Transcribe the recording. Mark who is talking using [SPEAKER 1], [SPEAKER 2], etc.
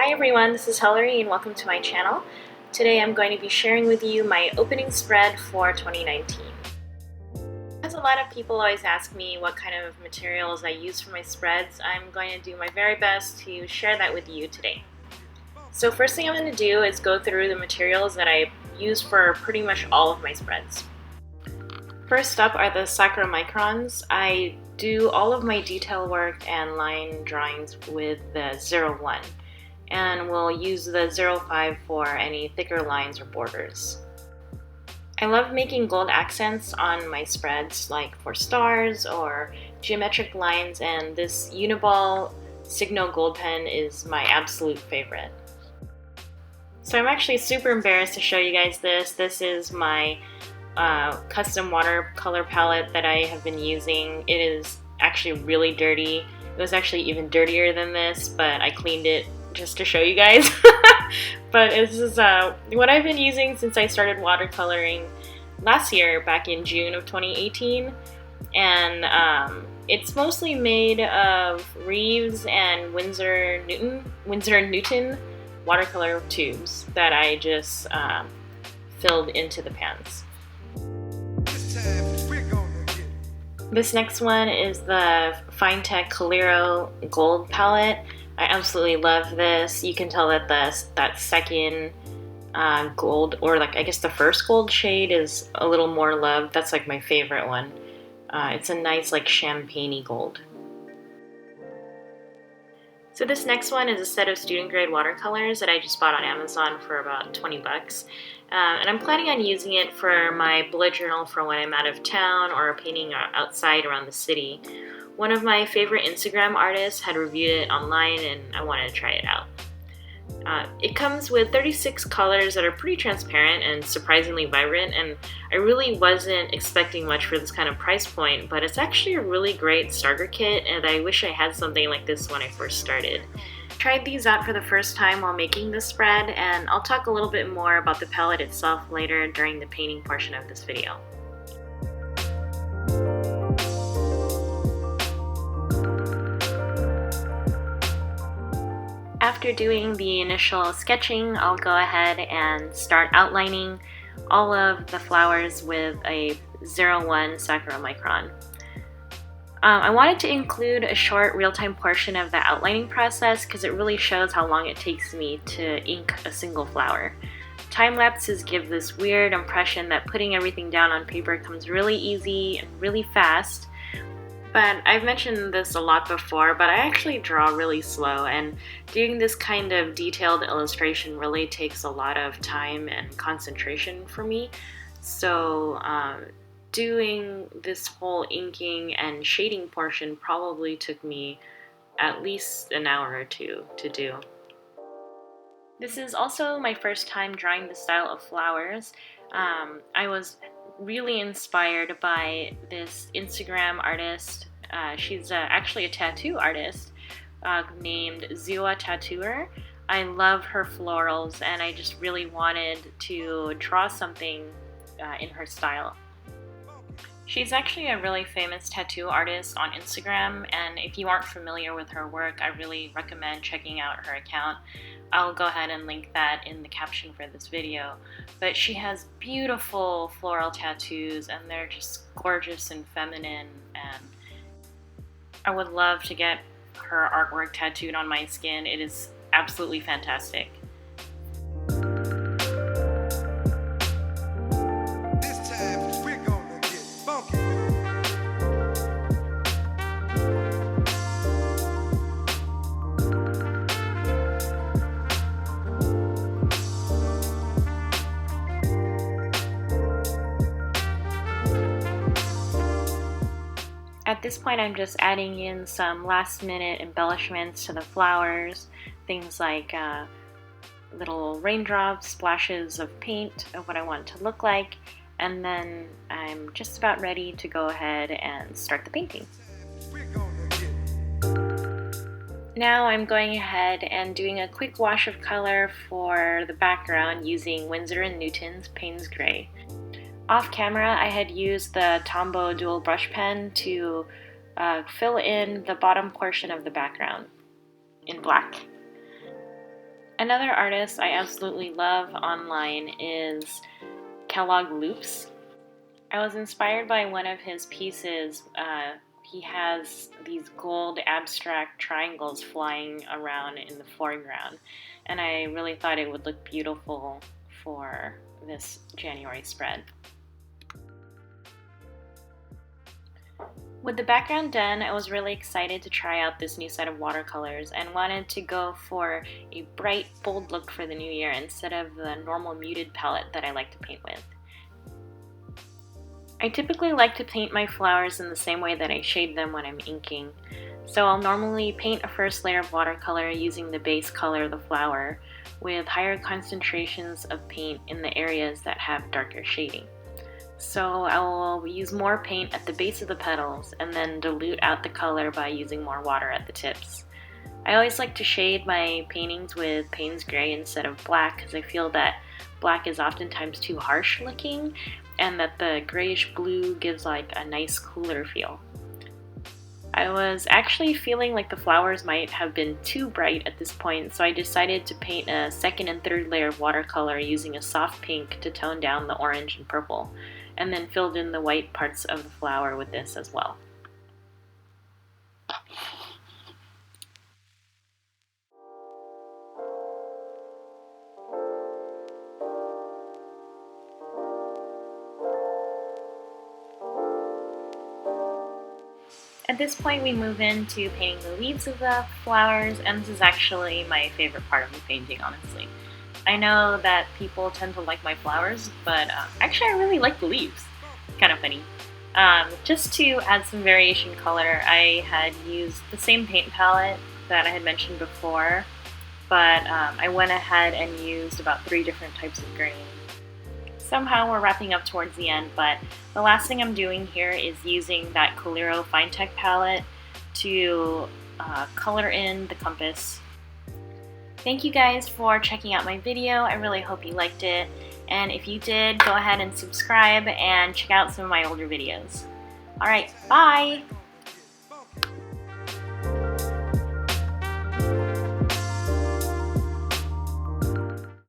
[SPEAKER 1] Hi everyone, this is HelloHelery and welcome to my channel. Today I'm going to be sharing with you my opening spread for 2019. As a lot of people always ask me what kind of materials I use for my spreads, I'm going to do my very best to share that with you today. So first thing I'm going to do is go through the materials that I use for pretty much all of my spreads. First up are the Saccharomicrons. I do all of my detail work and line drawings with the 01. And we'll use the 05 for any thicker lines or borders. I love making gold accents on my spreads, like for stars or geometric lines, and this Uniball Signo gold pen is my absolute favorite. So I'm actually super embarrassed to show you guys this. This is my custom watercolor palette that I have been using. It is actually really dirty. It was actually even dirtier than this, but I cleaned it just to show you guys. But this is what I've been using since I started watercoloring last year, back in June of 2018. And it's mostly made of Reeves and Winsor & Newton watercolor tubes that I just filled into the pans. This next one is the Finetec Calero Gold palette. I absolutely love this. You can tell that that second gold, or like I guess the first gold shade, is a little more loved. That's like my favorite one. It's a nice like champagne-y gold. So this next one is a set of student grade watercolors that I just bought on Amazon for about 20 bucks. And I'm planning on using it for my bullet journal for when I'm out of town or painting outside around the city. One of my favorite Instagram artists had reviewed it online and I wanted to try it out. It comes with 36 colors that are pretty transparent and surprisingly vibrant, and I really wasn't expecting much for this kind of price point, but it's actually a really great starter kit, and I wish I had something like this when I first started. Tried these out for the first time while making this spread, and I'll talk a little bit more about the palette itself later during the painting portion of this video. After doing the initial sketching, I'll go ahead and start outlining all of the flowers with a 01 Saccharomicron. I wanted to include a short real-time portion of the outlining process because it really shows how long it takes me to ink a single flower. Time lapses give this weird impression that putting everything down on paper comes really easy and really fast. But I've mentioned this a lot before, but I actually draw really slow, and doing this kind of detailed illustration really takes a lot of time and concentration for me. So doing this whole inking and shading portion probably took me at least an hour or two to do. This is also my first time drawing this style of flowers. I was really inspired by this Instagram artist. She's actually a tattoo artist named Zua Tattooer. I love her florals, and I just really wanted to draw something in her style. She's actually a really famous tattoo artist on Instagram, and if you aren't familiar with her work, I really recommend checking out her account. I'll go ahead and link that in the caption for this video. But she has beautiful floral tattoos, and they're just gorgeous and feminine, and I would love to get her artwork tattooed on my skin. It is absolutely fantastic. At this point, I'm just adding in some last-minute embellishments to the flowers, things like little raindrops, splashes of paint of what I want it to look like, and then I'm just about ready to go ahead and start the painting. Now I'm going ahead and doing a quick wash of color for the background using Winsor & Newton's Payne's Gray. Off camera, I had used the Tombow dual brush pen to fill in the bottom portion of the background in black. Another artist I absolutely love online is Kellogg Loops. I was inspired by one of his pieces. He has these gold abstract triangles flying around in the foreground, and I really thought it would look beautiful for this January spread. With the background done, I was really excited to try out this new set of watercolors and wanted to go for a bright, bold look for the new year instead of the normal muted palette that I like to paint with. I typically like to paint my flowers in the same way that I shade them when I'm inking. So I'll normally paint a first layer of watercolor using the base color of the flower with higher concentrations of paint in the areas that have darker shading. So I will use more paint at the base of the petals and then dilute out the color by using more water at the tips. I always like to shade my paintings with Payne's Gray instead of black because I feel that black is oftentimes too harsh looking and that the grayish blue gives like a nice cooler feel. I was actually feeling like the flowers might have been too bright at this point, so I decided to paint a second and third layer of watercolor using a soft pink to tone down the orange and purple, and then filled in the white parts of the flower with this as well. At this point we move into painting the leaves of the flowers, and this is actually my favorite part of the painting, honestly. I know that people tend to like my flowers, but actually I really like the leaves. Kind of funny. Just to add some variation color, I had used the same paint palette that I had mentioned before, but I went ahead and used about 3 different types of green. Somehow we're wrapping up towards the end, but the last thing I'm doing here is using that Coliro Finetech palette to color in the compass. Thank you guys for checking out my video. I really hope you liked it. And if you did, go ahead and subscribe and check out some of my older videos. Alright, bye!